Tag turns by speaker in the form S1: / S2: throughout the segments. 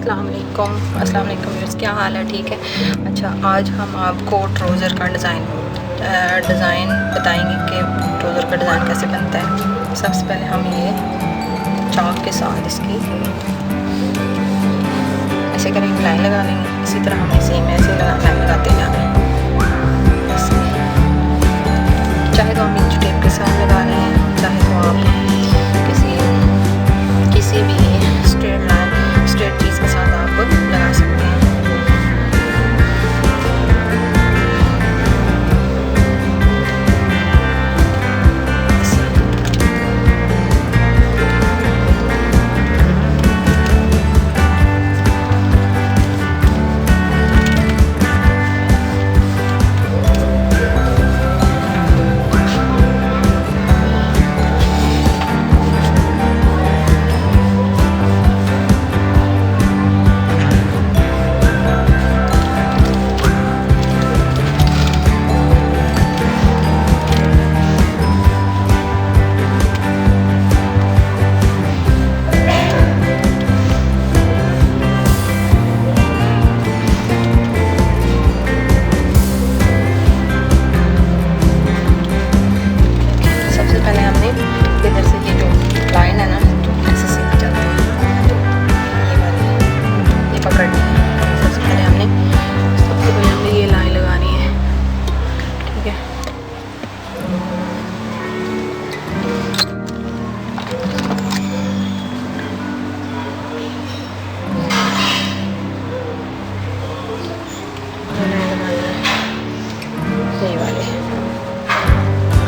S1: अस्सलाम वालेकुम व्यूअर्स, क्या हाल है? ठीक है। अच्छा, आज हम आपको ट्राउज़र का डिज़ाइन बताएंगे कि ट्राउज़र का डिज़ाइन कैसे बनता है। सबसे पहले हम ये चाक के साथ इसकी ऐसे करेंगे, लाइन लगा लेंगे। इसी तरह हमें सेम ऐसे लाइन लगाते जाना है। चाहे तो हम इंच टेप के साथ लगा रहे हैं, चाहे तो आप किसी भी स्ट्रेट चीज़ के साथ आप लगा सकते हैं।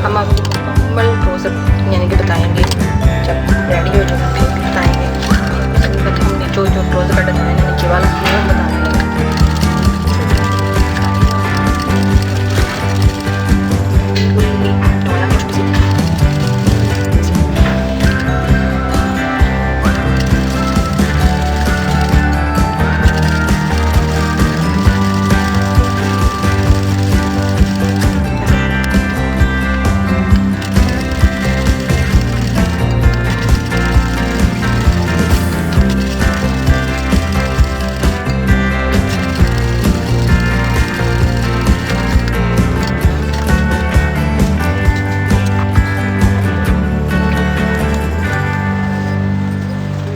S1: हम आपको मुकम्मल ट्राउज़र यानी कि बताएंगे, जब रेडी हो जाए फिर बताएंगे। हमने जो ट्राउज़र का डिज़ाइन है नीचे वाला वो बताएंगे।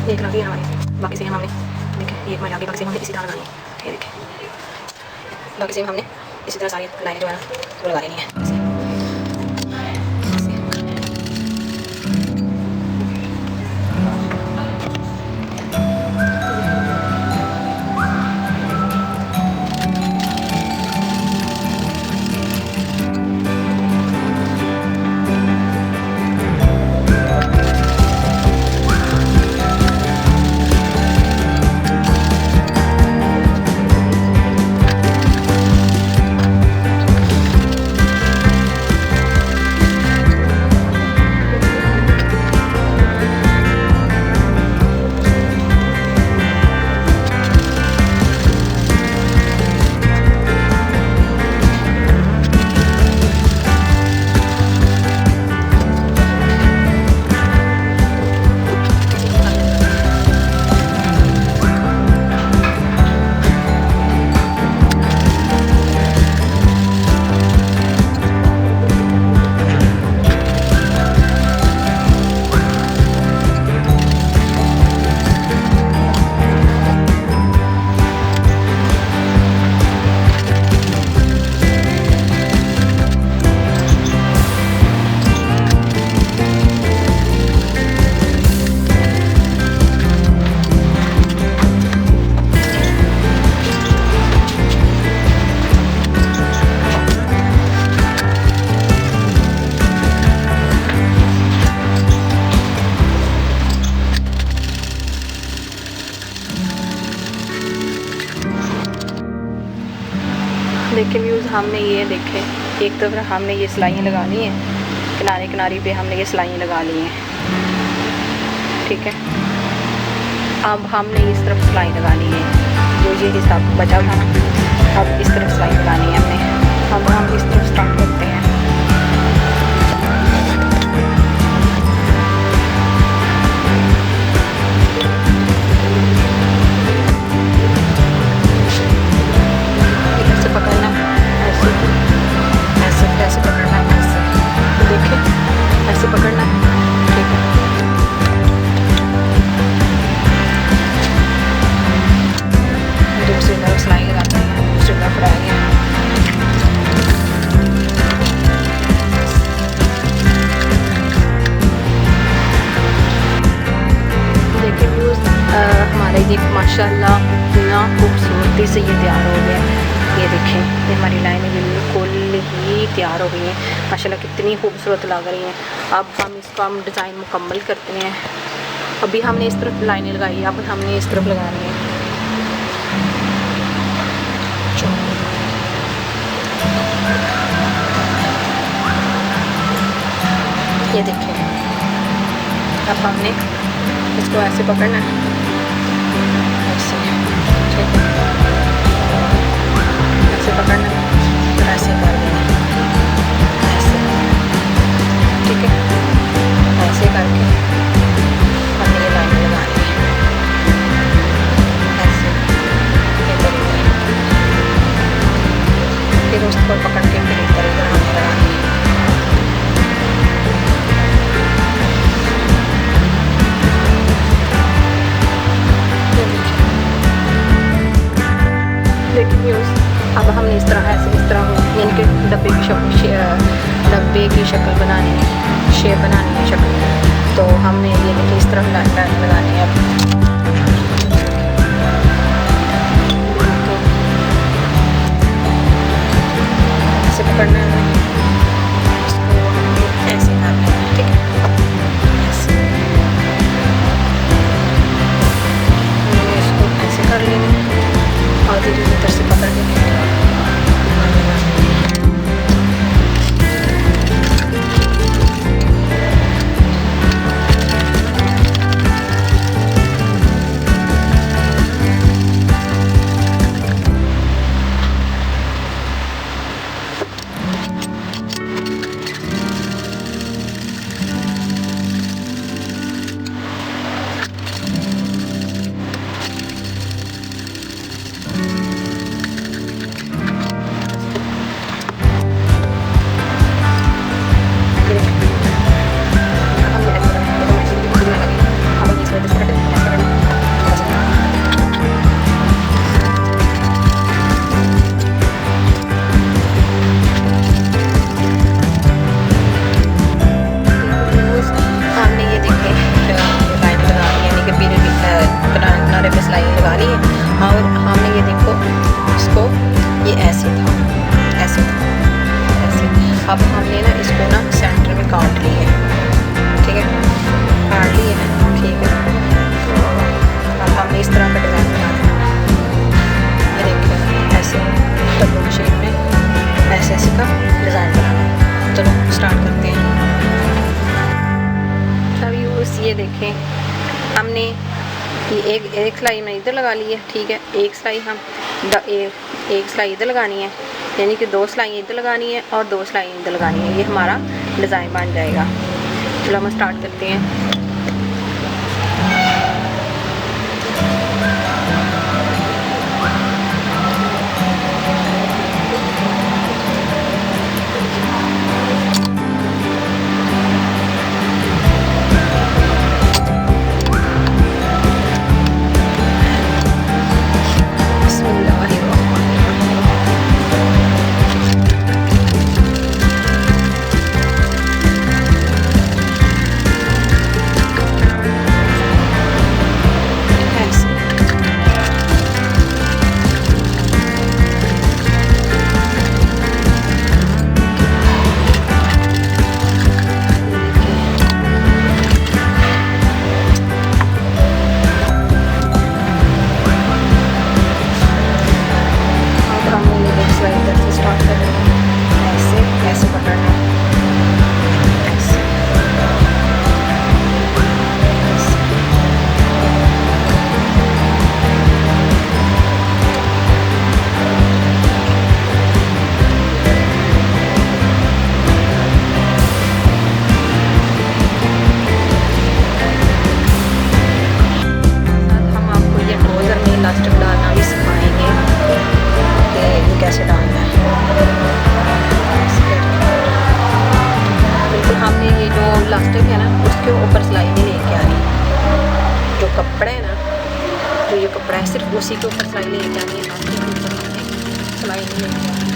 S1: एक लगी हमारी, बाकी सेम हमने देखें, ये हमारी आगे बाकी सेम हमने इसी तरह लगानी है। ये देखें, बाकी सेम हमने इसी तरह सारी लाइनें जो है वो लगा लेनी है। देखे व्यूज़, हमने ये देखे, एक तरफ हमने ये सिलाइयाँ लगा ली हैं, किनारे किनारे पे हमने ये सिलाइयाँ लगा ली हैं। ठीक है, अब हमने इस तरफ सिलाई लगानी है, जो ये हिस्सा बचा था ना, अब इस तरफ सिलाई लगानी है हमने। अब हम इस तरफ स्टार्ट करते हैं। माशाल्लाह इतना खूबसूरती से ये तैयार हो गया। ये देखें, ये हमारी लाइनें बिल्कुल ही तैयार हो गई हैं माशाल्लाह, कितनी खूबसूरत लग रही हैं। अब हम इसको डिज़ाइन मुकम्मल करते हैं। अभी हमने इस तरफ लाइनें लगाई, अब हमने इस तरफ लगानी है। ये देखें, अब हमने इसको ऐसे पकड़ना है, ऐसे, ठीक है, ऐसे पकड़ना है और ऐसे कर देना, ऐसे, ठीक है। ऐसे करके हमने ये लाइन लगानी है, ऐसे, ये तरीके, फिर उसको पकड़ के फिर इस तरीके हमें लगानी है। अब हमने इस तरह ऐसे इस तरह यानी कि डब्बे की शक्ल बनानी है, शेप बनानी है शक्ल। तो हमने ये देखिए इस तरह लाइन लगानी है। अब ऐसे पकड़ना है, इसको ऐसे करना है, ठीक है, ऐसे इसको ऐसे कर लेंगे और धीरे धीरे इधर से पकड़ के अब हमने ना इसको ना सेंटर में काट ली है, ठीक है, काट ली है, ठीक है। अब हमने इस तरह का डिज़ाइन बनाना है, ये देखिए ऐसे डब्बों की शेप में ऐसे ऐसे का डिज़ाइन बनाना है। चलो स्टार्ट करते हैं। अब यूज़ ये देखें, हमने ये एक सिलाई में इधर लगा ली है, ठीक है, एक सिलाई हम एक सिलाई इधर लगानी है, यानी कि 2 सिलाई इधर लगानी है और 2 सिलाई इधर लगानी है। ये हमारा डिज़ाइन बन जाएगा। चलो हम स्टार्ट करते हैं। इलास्टिक है ना, उसके ऊपर सिलाई नहीं लेके आनी। जो कपड़ा है ना, जो ये कपड़ा है, सिर्फ उसी के ऊपर सिलाई लेके आनी है, इलास्टिक के ऊपर सिलाई नहीं लेके आनी।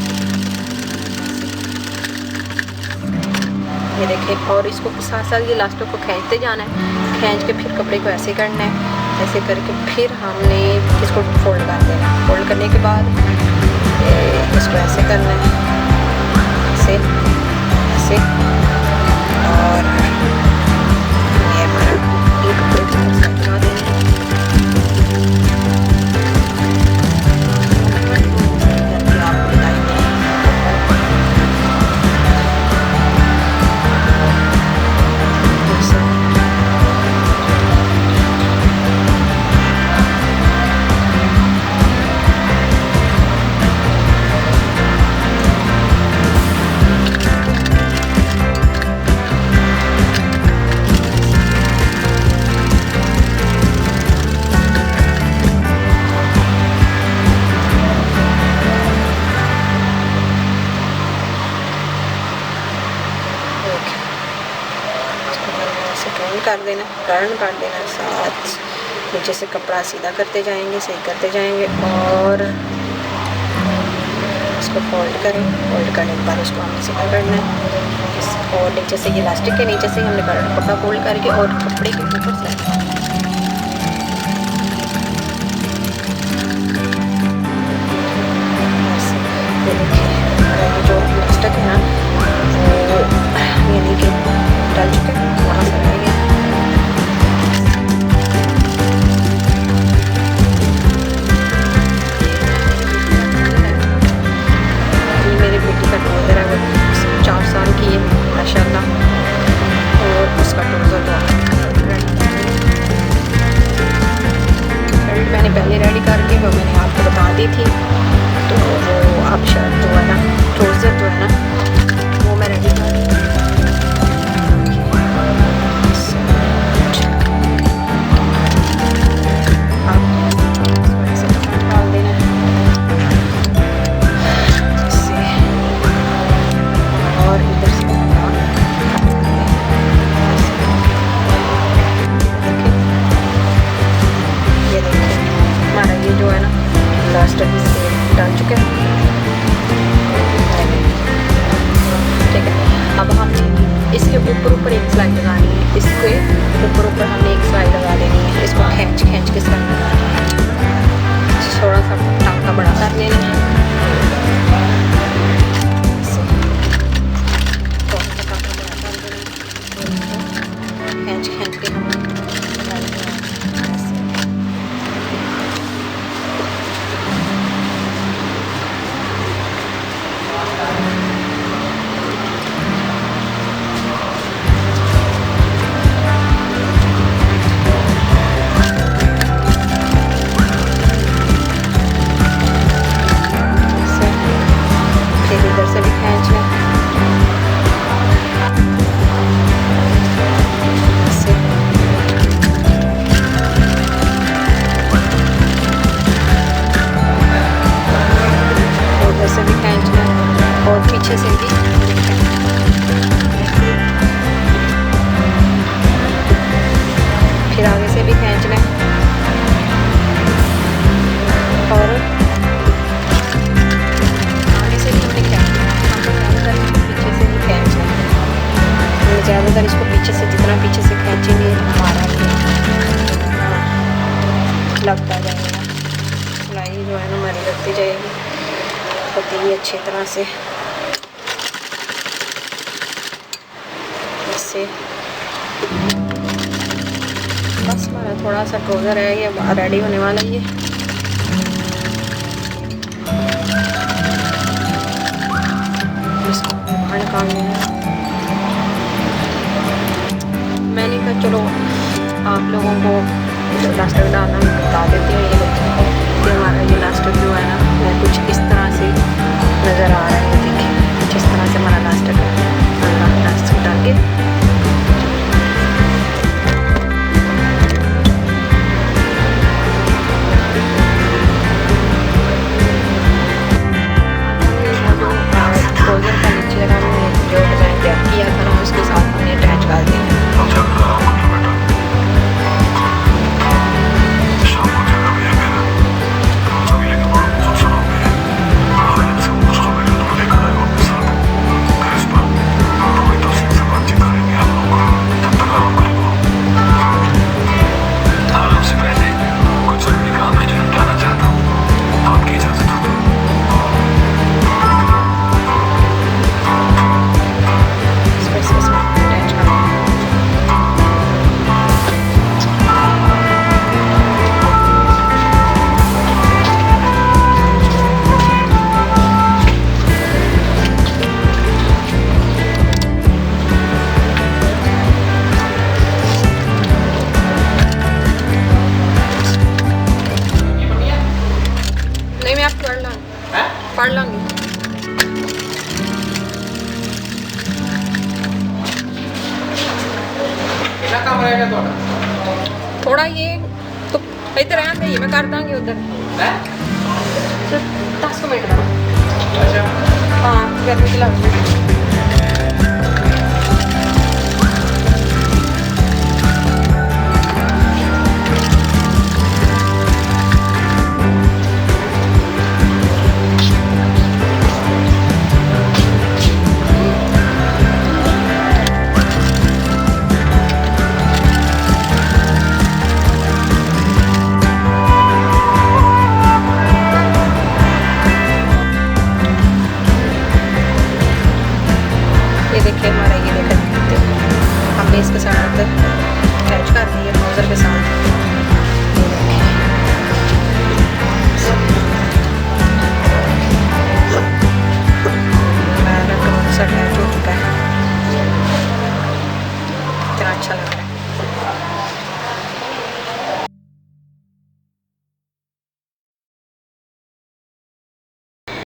S1: ये देखें, और इसको साथ साथ ये इलास्टिक को खींचते जाना है, खींच के फिर कपड़े को ऐसे करना है, ऐसे करके फिर हमने इसको फोल्ड कर देना। फोल्ड करने के बाद इसको ऐसे करना है, ऐसे ऐसे, और ये हमारा एक कपड़े को लगा देना। आप बताएंगे कर देना, टर्न कर देना, साथ नीचे से कपड़ा सीधा करते जाएंगे, सही करते जाएंगे, और इसको फोल्ड करें। फोल्ड करने के बाद इसको हमने सीधा करना है, और नीचे से ये इलास्टिक के नीचे से हमने कपड़ा फोल्ड करके और कपड़े के ऊपर से जो इलास्टिक है ना वो यानी कि डाल चुके हैं, वहाँ से रह गया। मेरे बेटी का ट्राउज़र है, वो 4 साल की है माशाल्लाह, और उसका ट्राउज़र बेल्ट मैंने पहले रेडी करके वो मैंने आपको बता दी थी, तो वो आप शर्ट जो है ना, ट्राउज़र जो है ना वो मैं रेडी कर डाल चुके हैं। ठीक है, अब हमने इसके ऊपर एक सिलाई लगानी है, इसके ऊपर हमने एक सिलाई लगा देनी है। इसको खींच के सिलाई लगानी है, थोड़ा सा टाँका बड़ा कर लेना है, खींच के हम पीछे से भी फिर आगे से भी खींचना है, और आगे से भी हमने ज़्यादातर पीछे से ही खींचना है। ज़्यादातर इसको पीछे से, जितना पीछे से खींचेंगे हमारा लगता जाएगा, सिलाई जो है ना हमारी लगती जाएगी बहुत ही अच्छी तरह से। इससे बस हमारा थोड़ा सा ट्राउज़र है, ये रेडी होने वाला ही है। इसको बाहर निकालना है। मैंने कहा चलो आप लोगों को इलास्टिक डालना बता देती हूँ। ये हमारा ये इलास्टिक जो है ना मैं कुछ इस तरह से नज़र आ रहा है, देखिए कुछ इस तरह से हमारा इलास्टिक डाल के ट्राउज़र का नीचे का हमने जो डिज़ाइन तैयार किया था ना उसके साथ हमने अटैच कर दिया।
S2: कितना काम रहेगा थोड़ा
S1: थोड़ा ये तो इधर रहने दे, मैं कर दांगी उधर
S2: है
S1: 10 मिनट का।
S2: अच्छा
S1: हाँ गर्मी की लग रही है। ये देखिए हमारा ये देखिए हमने इसके साथ अटैच कर दिया नोजल के साथ। ये देखिए मैंने तो अटैच